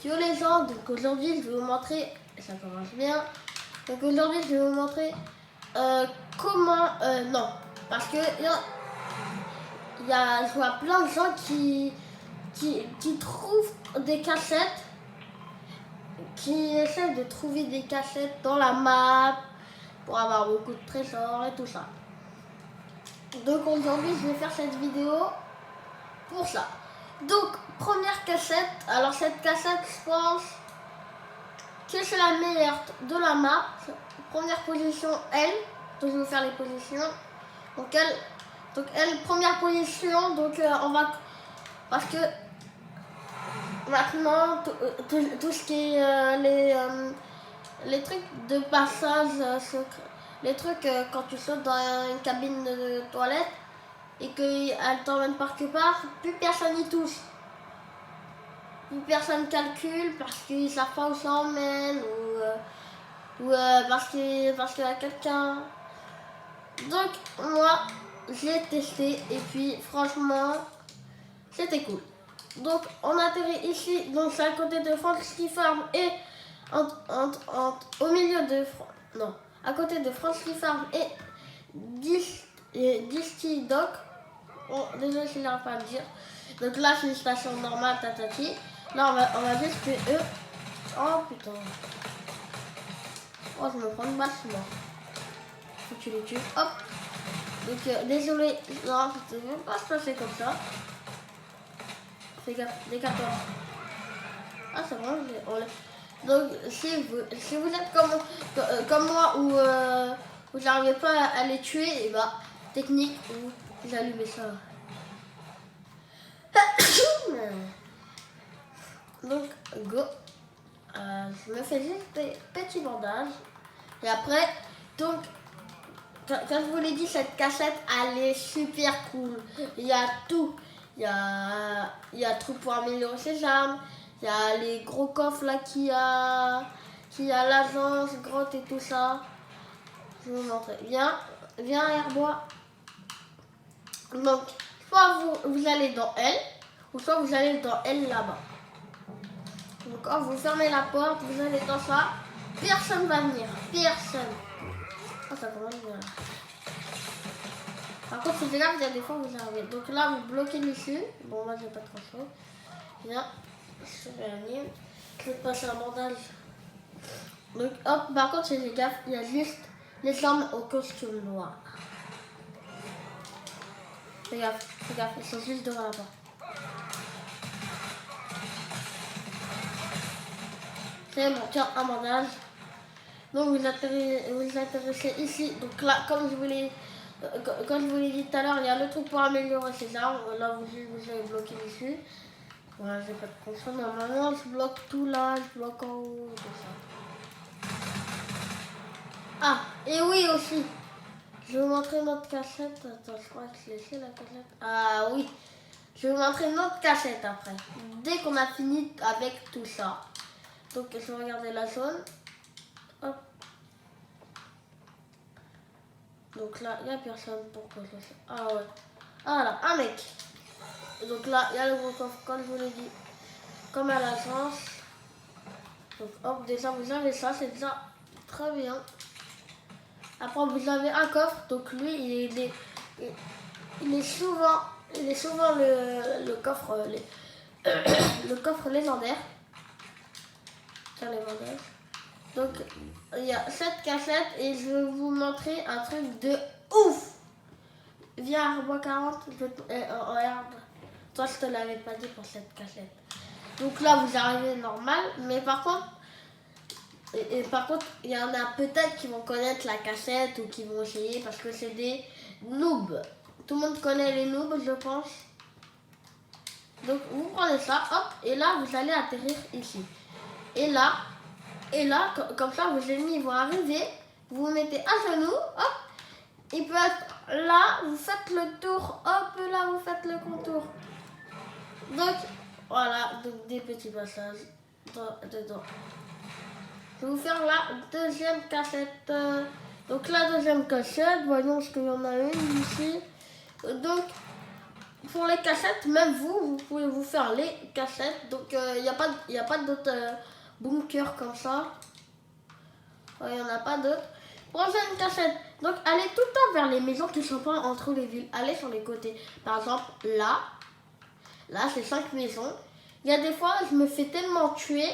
Yo les gens, donc aujourd'hui je vais vous montrer, ça commence bien, donc aujourd'hui je vais vous montrer comment, non, parce que je vois plein de gens qui trouvent des cachettes, qui essaient de trouver des cachettes dans la map pour avoir beaucoup de trésors et tout ça. Donc aujourd'hui je vais faire cette vidéo pour ça. Donc première cachette, alors cette cachette je pense que c'est la meilleure de la map. Première position elle, donc je vais vous faire les positions. Donc elle première position, donc on va, parce que maintenant tout ce qui est les trucs de passage secret, les trucs quand tu sautes dans une cabine de toilette et qu'elle t'emmène quelque part, plus personne y touche. Plus personne calcule parce qu'ils savent pas où ça emmène ou parce qu'il y a quelqu'un. Donc moi j'ai testé et puis franchement c'était cool. Donc on atterrit ici, donc c'est à côté de Franski Farm et au milieu de non, à côté de Franski Farm et Disty Dock. Oh, désolé si j'arrive pas à le dire. Donc là c'est une station normale tatati. Là on va juste que eux. Oh putain. Oh je me prends une balle moi. Faut que tu les tues. Hop. Donc désolé, non, ça ne peut pas se passer comme ça. Fais gaffe, les 14. Ah c'est bon, donc si vous êtes comme moi où vous n'arrivez pas à les tuer, et bah technique, vous allumez ça. Donc go. Je me fais juste des petits bandages. Et après, donc quand je vous l'ai dit, cette cachette elle est super cool. Il y a tout. Il y a tout pour améliorer ses armes. Il y a les gros coffres là qui a l'agence, grotte et tout ça. Je vais vous montrer. Viens Herbois. Donc, soit vous allez dans elle, ou soit vous allez dans elle là-bas. Donc quand vous fermez la porte, vous allez dans ça, personne va venir. Personne. Oh, ça commence bien. Par contre, c'est grave, il y a des fois où vous arrivez. Donc là, vous bloquez l'issue. Bon, moi, j'ai pas trop chaud. Viens, je réanime. Je vais te passer un bandage. Donc, hop, par contre, fais gaffe, il y a juste les hommes au costume noir. Fais gaffe, ils sont juste devant la porte. C'est bon, tiens, un bandage. Donc, vous atterrissez ici. Donc là, comme je vous l'ai dit tout à l'heure, il y a le truc pour améliorer ses armes. Là, vous avez bloqué dessus. Voilà, j'ai pas de console. Normalement, je bloque tout là, je bloque en haut, tout ça. Ah, et oui aussi. Je vais vous montrer notre cachette. Attends, je crois que je l'ai laissé la cachette. Ah oui. Je vais vous montrer notre cachette après. Dès qu'on a fini avec tout ça. Donc, je vais regarder la zone. Hop. Donc là, il n'y a personne. Pourquoi je fais? Ah ouais. Ah là, un mec. Donc là, il y a le gros coffre, comme je vous l'ai dit. Comme à l'agence. Donc hop, déjà vous avez ça, c'est déjà très bien. Après, vous avez un coffre. Donc lui, il est souvent le coffre, le coffre légendaire. Tiens, les bandages. Donc, il y a cette cachette et je vais vous montrer un truc de ouf. Viens, Arbois 40, regarde. Toi, je te l'avais pas dit pour cette cachette. Donc là, vous arrivez normal, mais par contre, il y en a peut-être qui vont connaître la cachette ou qui vont essayer parce que c'est des noobs. Tout le monde connaît les noobs, je pense. Donc, vous prenez ça, hop, et là, vous allez atterrir ici. Et là, comme ça, vos ennemis vont arriver, vous vous mettez à genoux, hop, il peut être là, vous faites le tour, hop, là, vous faites le contour. Donc, voilà, donc des petits passages dedans. Je vais vous faire la deuxième cachette. Donc, la deuxième cachette, voyons ce qu'il y en a une ici. Donc, pour les cachettes, même vous pouvez vous faire les cachettes. Donc il n'y a pas d'autres bunkers comme ça. Il n'y en a pas d'autres. Prochaine cachette. Donc allez tout le temps vers les maisons qui ne sont pas entre les villes. Allez sur les côtés. Par exemple, là c'est 5 maisons. Il y a des fois, je me fais tellement tuer.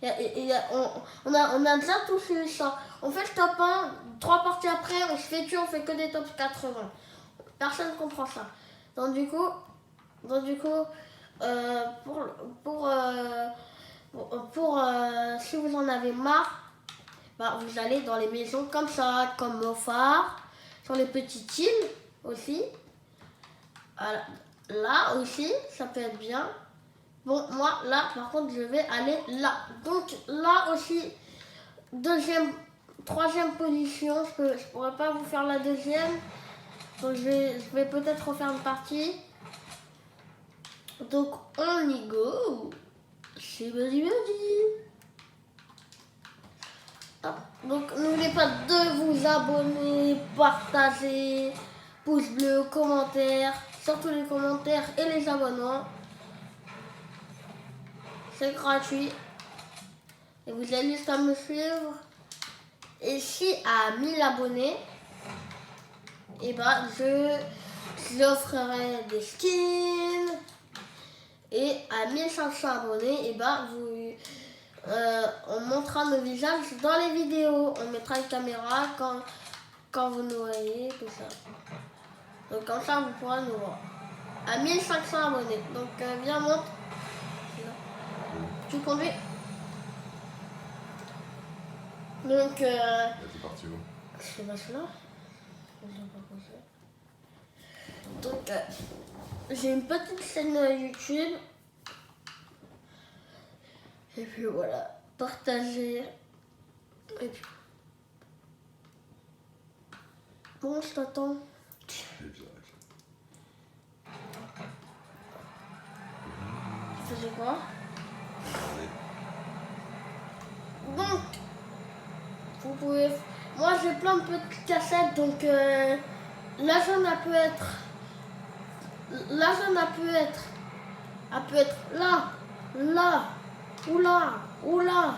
On a déjà tous eu ça. On fait le top 1, 3 parties après, on se fait tuer, on fait que des top 80. Personne ne comprend ça. Donc du coup si vous en avez marre, vous allez dans les maisons comme ça, comme au phare, sur les petites îles aussi. Voilà. Là aussi, ça peut être bien. Bon, moi, là, par contre, je vais aller là. Donc, là aussi, troisième position. Je pourrais pas vous faire la deuxième. Donc, je vais peut-être refaire une partie. Donc, on y go. C'est vas-y. Donc, n'oubliez pas de vous abonner, partager, pouce bleu, commentaires, surtout les commentaires et les abonnements. C'est gratuit. Et vous avez juste à me suivre. Et si à 1000 abonnés, et j'offrirai des skins. Et à 1500 abonnés, on montrera nos visages dans les vidéos. On mettra une caméra quand vous nous voyez, tout ça. Donc comme ça, vous pourrez nous voir. À 1500 abonnés. Donc viens, monte. Tu conduis. Donc t'es parti où? c'est pas cela. Donc j'ai une petite chaîne YouTube. Et puis voilà, partager. Et puis bon, je t'attends. Tu faisais quoi? Donc, vous pouvez... Moi, j'ai plein de petites cassettes, donc la zone, elle peut être... Elle peut être là, ou là.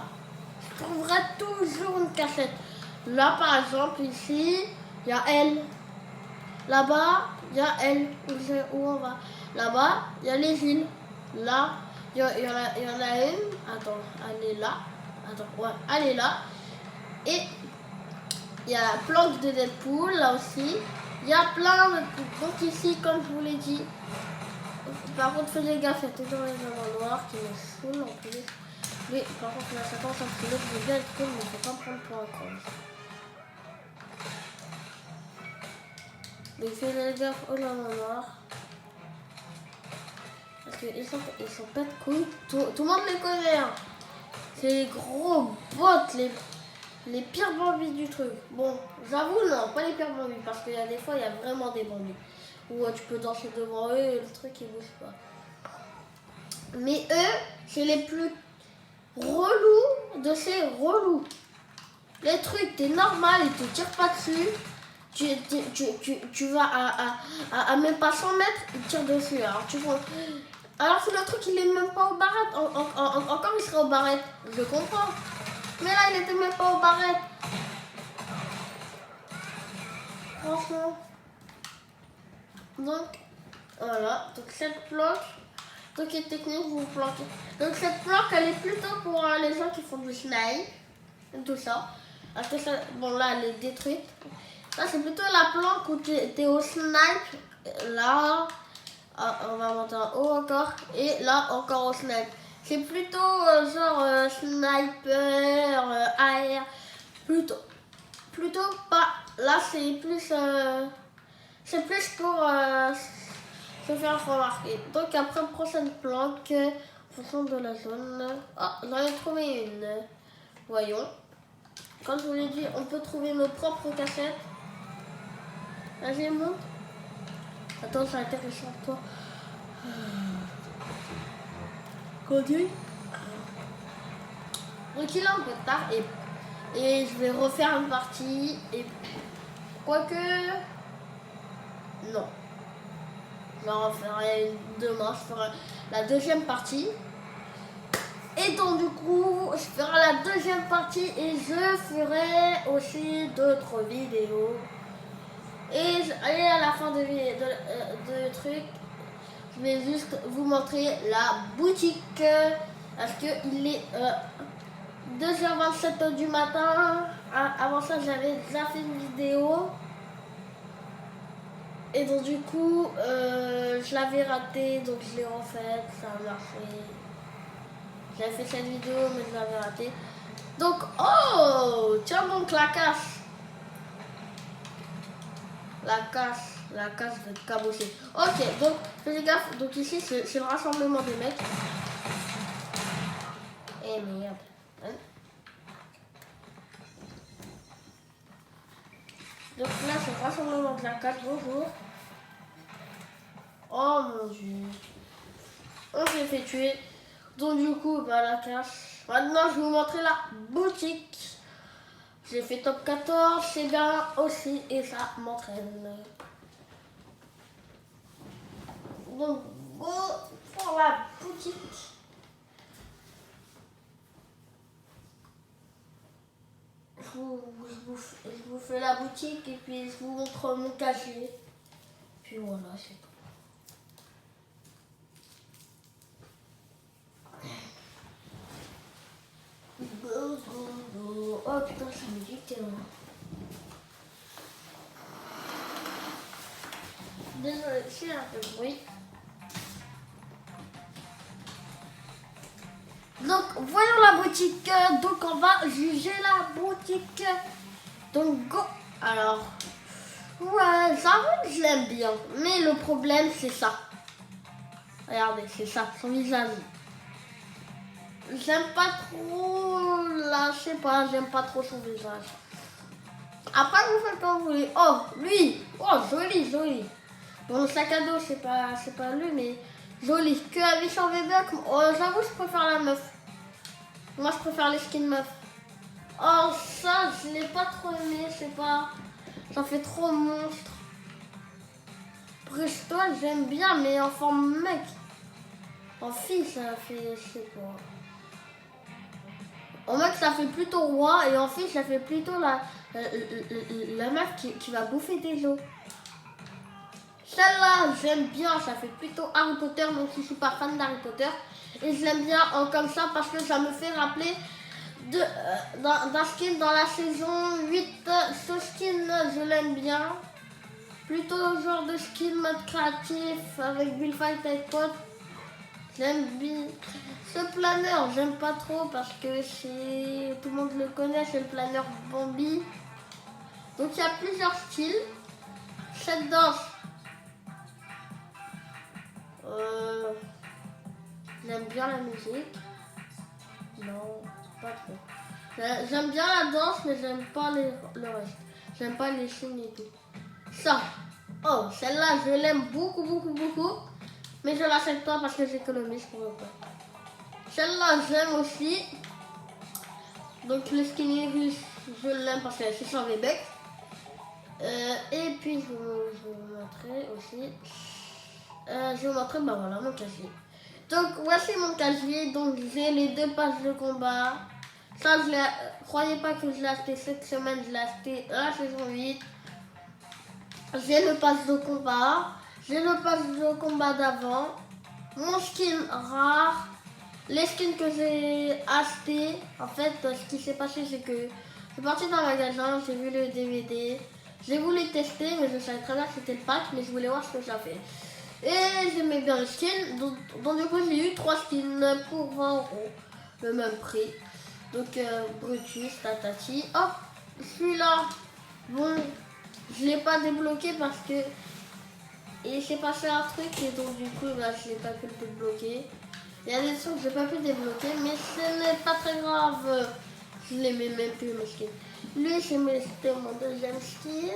Je trouverai toujours une cassette. Là, par exemple, ici, il y a elle. Là-bas, il y a elle. Où on va? Là-bas, il y a les îles. Là, il y en a une. Attends, elle est là. Elle est là. Et il y a la planque de Deadpool, là aussi. Il y a plein de trucs. Donc ici, comme je vous l'ai dit, par contre, faites gaffe, il y a toujours les gens noirs qui me saoulent en plus. Mais par contre, la 50 cm de Deadpool, mais il ne faut pas prendre pour un con. Mais faites gaffe aux gens noirs. Parce qu'ils sont pas de couilles. Tout le monde les connaît. Hein. C'est les gros bots, les pires bambis du truc. Bon, j'avoue, non, pas les pires bambis, parce qu'il y a des fois, il y a vraiment des bambis. Où tu peux danser devant eux et le truc, il bouge pas. Mais eux, c'est les plus relous de ces relous. Les trucs, t'es normal, ils te tirent pas dessus. Tu vas à même pas 100 mètres, ils tirent dessus. Alors que le truc, il est même pas aux barrettes. Encore, il serait aux barrettes. Je comprends. Mais là, il était même pas aux barrettes. Franchement. Donc, voilà. Donc, cette planque, donc, est technique, vous planquez. Donc, cette planque, elle est plutôt pour les gens qui font du snipe. Et tout ça. Parce que ça, bon, là, elle est détruite. Là, c'est plutôt la planque où t'es au snipe. Là. On va monter en haut encore. Et là, encore au snipe. C'est plutôt sniper, AR. Plutôt pas. Là, c'est plus pour se faire remarquer. Donc, après, prochaine planque, en fonction de la zone. Ah, j'en ai trouvé une. Voyons. Comme je vous l'ai dit, on peut trouver nos propres cassettes. Vas-y, monte. Attends, c'est intéressant toi. Conduis. Donc il est un peu tard et je vais refaire une partie et quoique non. Je en ferai demain, je ferai la deuxième partie. Et donc du coup, je ferai la deuxième partie et je ferai aussi d'autres vidéos. Et à la fin de truc, je vais juste vous montrer la boutique. Parce qu'il est 2h27 du matin. Avant ça, j'avais déjà fait une vidéo. Et donc du coup, je l'avais raté, donc je l'ai refait, ça a marché. J'avais fait cette vidéo, mais je l'avais raté. Donc, oh, tiens donc la casse. La casse va être cabossée. Ok, donc, faites gaffe, donc ici, c'est le rassemblement des mecs. Eh merde. Hein? Donc là, c'est le rassemblement de la casse, bonjour. Oh mon dieu. On s'est fait tuer. Donc du coup, bah, la casse. Maintenant, je vais vous montrer la boutique. J'ai fait top 14, c'est bien aussi, et ça m'entraîne. Donc, go pour la boutique. Je vous fais la boutique et puis je vous montre mon casier. Puis voilà, c'est tout. Go, go, go. Oh putain, ça me dit que... Désolé, c'est un peu de bruit. Donc, voyons la boutique. Donc, on va juger la boutique. Donc, go. Alors, ouais, j'avoue que je l'aime bien. Mais le problème, c'est ça. Regardez, c'est ça, son visage. J'aime pas trop, là, je sais pas, j'aime pas trop son visage. Après, vous faites comme vous voulez. Oh, lui. Oh, joli, joli. Bon, le sac à dos, c'est pas lui, mais joli. Que avec son bébé, oh, j'avoue, je préfère la meuf. Moi, je préfère les skins meufs. Oh, ça, je l'ai pas trop aimé, je sais pas. Ça fait trop monstre. Presto, j'aime bien, mais en forme mec. En fille, ça fait, je sais pas. En mec, ça fait plutôt roi, et en fille, ça fait plutôt la meuf qui va bouffer des os. Celle-là, j'aime bien, ça fait plutôt Harry Potter, donc je suis pas fan d'Harry Potter. Et je l'aime bien comme ça parce que ça me fait rappeler d'un skin dans la saison 8. Ce skin, je l'aime bien. Plutôt le genre de skin mode créatif avec Build Fight avec pote. J'aime bien. Ce planeur, j'aime pas trop parce que tout le monde le connaît, c'est le planeur Bambi. Donc il y a plusieurs styles. Cette danse. J'aime bien la musique. Non, pas trop. J'aime bien la danse, mais j'aime pas le reste. J'aime pas les signes et tout. Ça. Oh, celle-là, je l'aime beaucoup, beaucoup, beaucoup. Mais je l'achète pas parce que j'économise pour le coup. Celle-là, j'aime aussi. Donc le skinny russe, je l'aime parce que c'est sans Webex. Et puis je vais vous montrer aussi. Je vais vous montrer, bah voilà, mon casier. Donc voici mon casier. Donc j'ai les 2 passes de combat. Ça, croyez pas que je l'ai acheté cette semaine, je l'ai acheté la saison 8. J'ai le pass de combat. J'ai le pass de combat d'avant. Mon skin rare. Les skins que j'ai achetés. En fait, ce qui s'est passé, c'est que je suis partie dans le magasin, j'ai vu le DVD. J'ai voulu tester, mais je savais très bien que c'était le pack, mais je voulais voir ce que ça fait. Et j'aimais bien le skin. Donc du coup, j'ai eu 3 skins pour 20 €. Le même prix. Donc Brutus, Tatati. Hop, celui-là. Bon, je l'ai pas débloqué parce que il s'est passé un truc et donc du coup bah, je n'ai pas pu le débloquer. Il y a des trucs que je n'ai pas pu débloquer, mais ce n'est pas très grave. Je l'aimais même plus mes skins. Lui, c'était mon deuxième skin.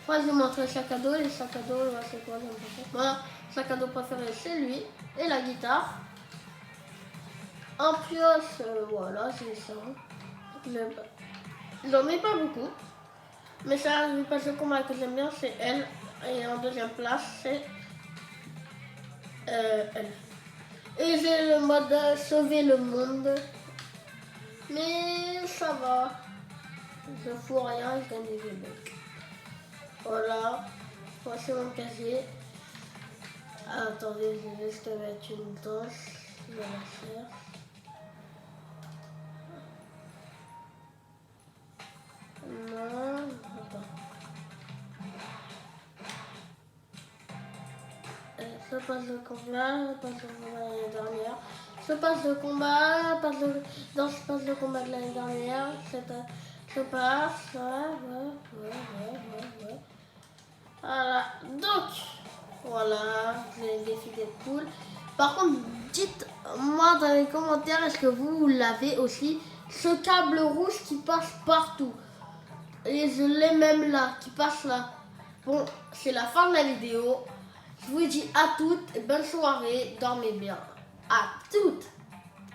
Moi, je vais montrer le sac à dos. Les sacs à dos, c'est quoi? Voilà, sac à dos préféré, c'est lui. Et la guitare. En pioche, voilà, c'est ça. J'en ai pas beaucoup. Mais ça, le passe de combat que j'aime bien, c'est elle. Et en deuxième place, c'est Elle. Et j'ai le mode sauver le monde. Mais ça va. Je fous rien, je gagne des V-Bucks. Voilà. Voici mon casier. Attendez, je vais juste mettre une danse. Je vais la faire. Non, attends. Je passe le combat, je passe le combat de l'année dernière. Je passe le combat, dans ce passe le combat de l'année dernière. Je passe, ouais. Voilà, donc, voilà, j'ai le défi des poules. Par contre, dites-moi dans les commentaires, est-ce que vous l'avez aussi, ce câble rouge qui passe partout. Et je l'ai même là, qui passe là. Bon, c'est la fin de la vidéo. Je vous dis à toutes, bonne soirée, dormez bien. À toutes!